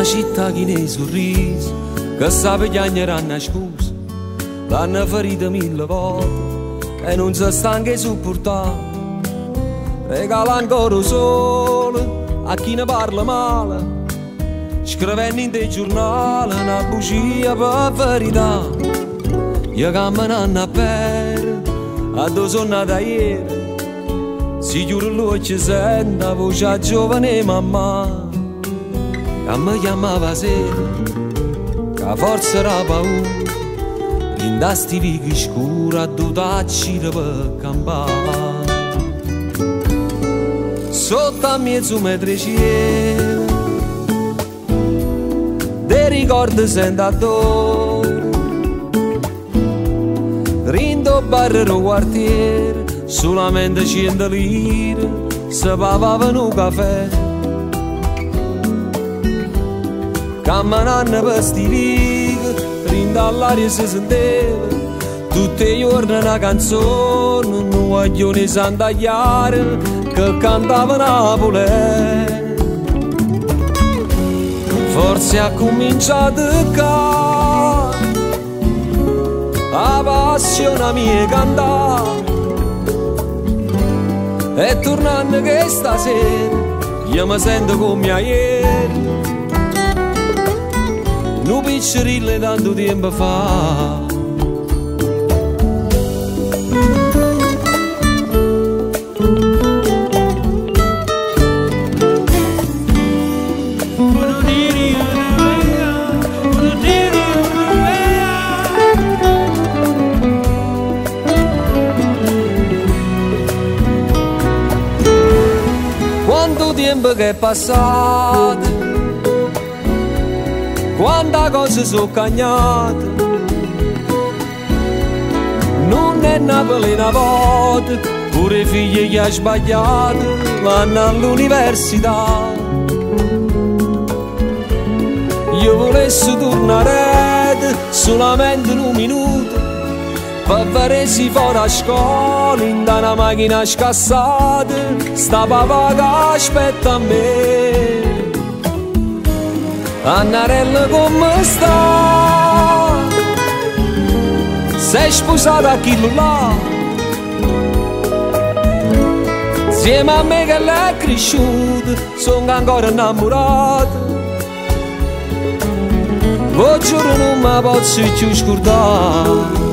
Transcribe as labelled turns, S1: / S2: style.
S1: città che ne sorrisi, che sa pigliare a scusa, l'hanno ferita 1000 volte e non si sta anche supportare. Regala ancora il sole a chi ne parla male, scrivendo in dei giornali una bugia per verità. Io camminando a per, a dove sono nata ieri, si chiude l'occhio e sente la voce a giovane mamma, che mi chiamava sera, che forse era paura, in sti vichi scuri a dutacci per campare. Sotto a mezzo metro cielo, dei ricordi sento addosso, rindo barrero quartiere, solamente 100 lire, se pagavano un caffè. Camminando per sti vichi, rindo all'aria si senteva, tutti i giorni una canzone, un guaglione santagliare, che cantava Napoli. Forse ha cominciato qua la passione mia cantare, e tornando che stasera io mi sento come ieri, un piccirillo tanto tempo fa. Quanto tempo che è passato, quante cose sono cagnate, non è Napoli una volta, pure i figli che ha sbagliato vanno all'università. Io volessi tornare solamente un minuto, per vedere fuori a scuola in una macchina scassata, sta papà che aspetta a me. Annarella come sta? Sei sposata a chi là? Insieme a me che l'è cresciuta, sono ancora innamorato. Voi giuro non mi posso più scordare.